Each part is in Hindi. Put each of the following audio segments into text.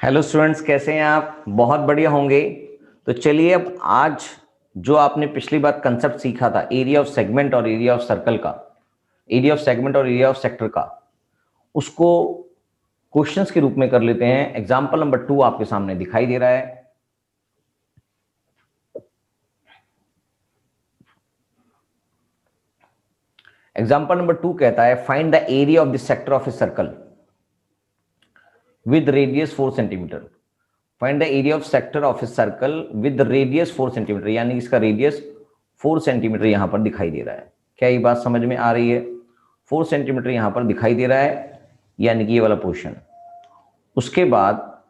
हेलो स्टूडेंट्स, कैसे हैं आप? बहुत बढ़िया होंगे। तो चलिए, अब आज जो आपने पिछली बार कंसेप्ट सीखा था एरिया ऑफ सेगमेंट और एरिया ऑफ सर्कल का, एरिया ऑफ सेगमेंट और एरिया ऑफ सेक्टर का, उसको क्वेश्चंस के रूप में कर लेते हैं। एग्जांपल नंबर 2 आपके सामने दिखाई दे रहा है। एग्जांपल नंबर 2 कहता है find the area of the sector of a circle with radius 4 centimetre. Find the area of sector of a circle with radius 4 centimetre, यानी इसका रेडियस 4 सेंटीमीटर यहां पर दिखाई दे रहा है। क्या ये बात समझ में आ रही है? 4 सेंटीमीटर यहां पर दिखाई दे रहा है, यानी कि ये वाला पोर्शन। उसके बाद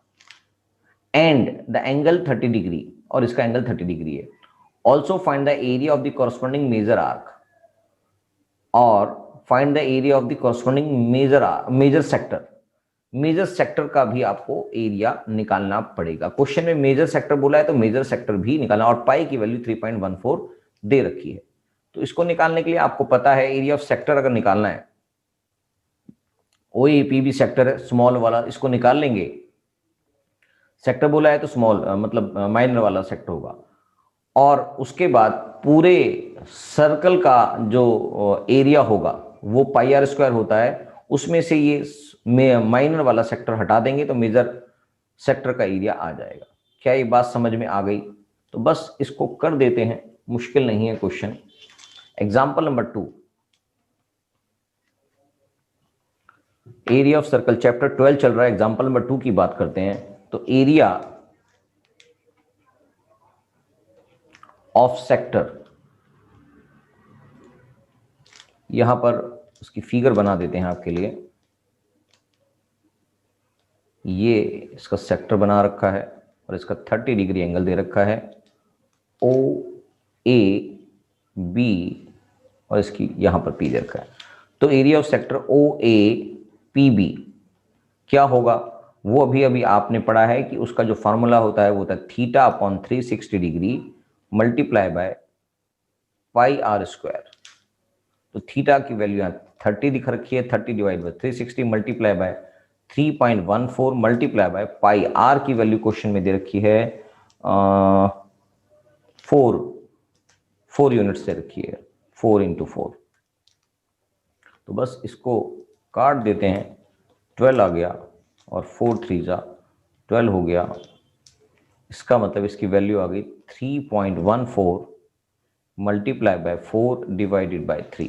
एंड द एंगल 30 डिग्री, और इसका एंगल 30 डिग्री है। Also find the area of the corresponding major arc, और find the area of the corresponding major sector. Major sector का भी आपको एरिया निकालना पड़ेगा। क्वेश्चन में मेजर सेक्टर बोला है तो मेजर सेक्टर भी निकालना, और पाई की वैल्यू 3.14 दे रखी है। तो इसको निकालने के लिए आपको पता है एरिया ऑफ सेक्टर अगर निकालना है, OAPB सेक्टर है स्मॉल वाला, इसको निकाल लेंगे। सेक्टर बोला है तो स्मॉल मतलब माइनर वाला सेक्टर होगा। और उसके बाद पूरे सर्कल का जो एरिया होगा वो πr² होता है। उसमें से ये माइनर वाला सेक्टर हटा देंगे तो मेजर सेक्टर का एरिया आ जाएगा। क्या ये बात समझ में आ गई? तो बस इसको कर देते हैं, मुश्किल नहीं है question. Example number 2, area of circle, chapter 12 चल रहा है। एग्जाम्पल नंबर 2 की बात करते हैं। तो एरिया ऑफ सेक्टर, यहां पर उसकी फिगर बना देते हैं आपके लिए। ये इसका सेक्टर बना रखा है और इसका 30 डिग्री एंगल दे रखा है। OAB और इसकी यहां पर P दे रखा है। तो एरिया ऑफ सेक्टर OAPB क्या होगा? वो अभी आपने पढ़ा है कि उसका जो फॉर्मूला होता है वो होता है θ/360 डिग्री मल्टीप्लाई बाय πr²। तो थीटा की वैल्यू यहाँ 30 दिख रखी है, 30 divide by 360 multiply by 3.14 multiply by pi. R की वैल्यू क्वेश्चन में दे रखी है 4 यूनिट्स दे रखी है, 4 × 4। तो बस इसको काट देते हैं, 12 आ गया और 4 3 जा 12 हो गया। इसका मतलब इसकी वैल्यू आ गई 3.14 मल्टीप्लाई बाय 4 डिवाइडेड बाय 3।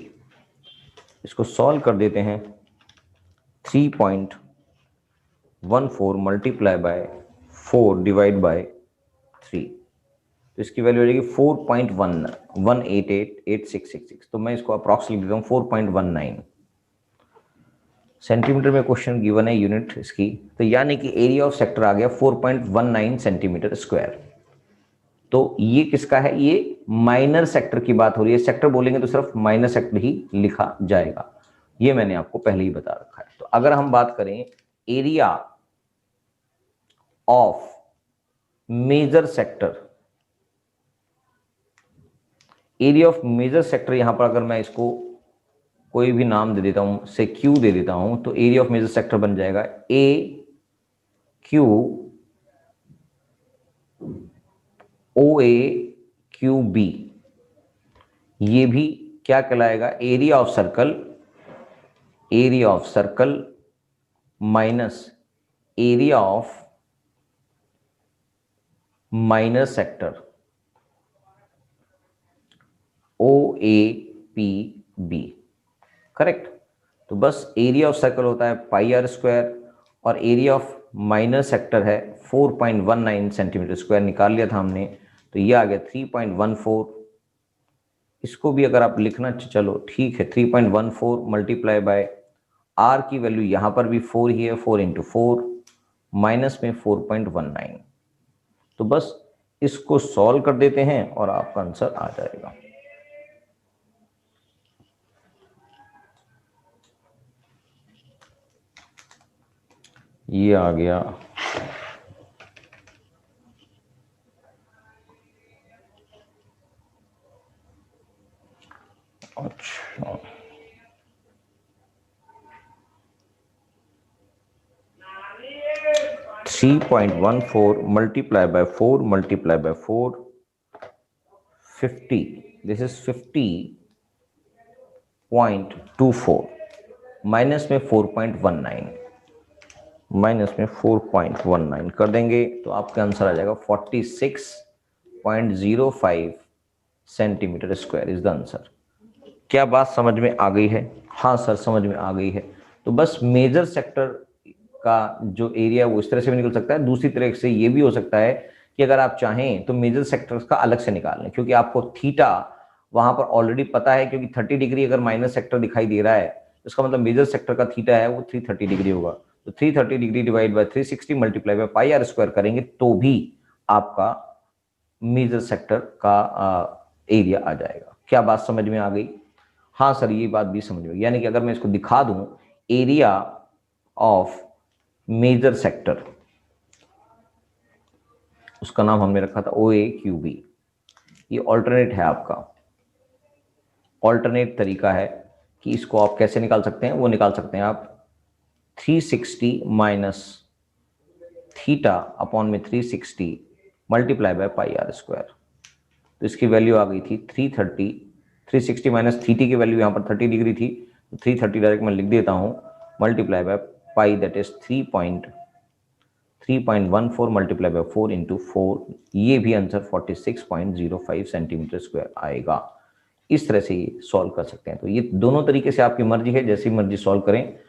इसको सॉल्व कर देते हैं। 3.14 मल्टीप्लाई बाय 4 डिवाइड बाय 3, तो इसकी वैल्यू हो जाएगी 4.1188866। तो मैं इसको अप्रॉक्स लिख देता हूँ 4.19 सेंटीमीटर में क्वेश्चन गिवन है यूनिट इसकी। तो यानी कि एरिया ऑफ सेक्टर आ गया 4.19 सेंटीमीटर स्क्वायर। तो ये किसका है? ये माइनर सेक्टर की बात हो रही है। सेक्टर बोलेंगे तो सिर्फ माइनर सेक्टर ही लिखा जाएगा, ये मैंने आपको पहले ही बता रखा है। तो अगर हम बात करें area of major sector, area of major sector, यहां पर अगर मैं इसको कोई भी नाम दे देता हूं, से Q दे देता हूं, तो एरिया ऑफ मेजर सेक्टर बन जाएगा AQOAQB। ये भी क्या कहलाएगा? Area of circle, area of circle minus area of minor sector OAPB। Correct. तो बस एरिया ऑफ सर्कल होता है πr² और एरिया ऑफ माइनर सेक्टर है 4.19 सेंटीमीटर स्क्वायर। निकाल लिया था हमने, तो ये आ गया 3.14। इसको भी अगर आप लिखना, चलो ठीक है, 3.14 मल्टीप्लाई बाय आर की वैल्यू यहां पर भी 4 ही है, 4 × 4 माइनस में 4.19। तो बस इसको सॉल्व कर देते हैं और आपका आंसर आ जाएगा। ये आ गया अच्छा, 3.14 multiply by 4 multiply by 4, 50. This is 50.24 minus में 4.19, माइनस में 4.19 कर देंगे तो आपका आंसर आ जाएगा 46.05 centimetre square is the answer. क्या बात समझ में आ गई है? हाँ सर समझ में आ गई है। तो बस मेजर सेक्टर का जो एरिया वो इस तरह से भी निकल सकता है, दूसरी तरह से ये भी हो सकता है कि अगर आप चाहें तो मेजर सेक्टर्स का अलग से निकाल लें, क्योंकि आपको थीटा वहां पर ऑलरेडी पता है, क्योंकि 30 डिग्री अगर माइनस सेक्टर दिखाई दे रहा है इसका मतलब मेजर सेक्टर का थीटा है वो 330 डिग्री होगा। तो 330 degree divide by 360 multiply by pi r square करेंगे तो भी आपका मेजर सेक्टर का एरिया आ जाएगा। क्या बात समझ में आ गई? हाँ सर ये बात भी समझ में, यानी कि अगर मैं इसको दिखा दूं एरिया ऑफ मेजर सेक्टर, उसका नाम हमने रखा था OAQB, ये ऑल्टरनेट है आपका, ऑल्टरनेट तरीका है कि इसको आप कैसे निकाल सकते हैं, वो निकाल सकते हैं आप 360 माइनस थीटा अपॉन में 360 multiply by pi r square. तो इसकी वैल्यू आ गई थी 330, 360 माइनस थीटी की वैल्यू यहाँ पर 30 डिग्री थी, तो 330 डायरेक्ट मैं लिख देता हूँ multiply by pi, that is 3.14 multiply bye 4 into 4, ये भी आंसर 46.05 सेंटीमीटर स्क्वायर आएगा। इस तरह से ये सॉल्व कर सकते हैं। तो ये दोनों तरीके से आपकी मर्जी है, जैसी मर्जी सॉल्व करें।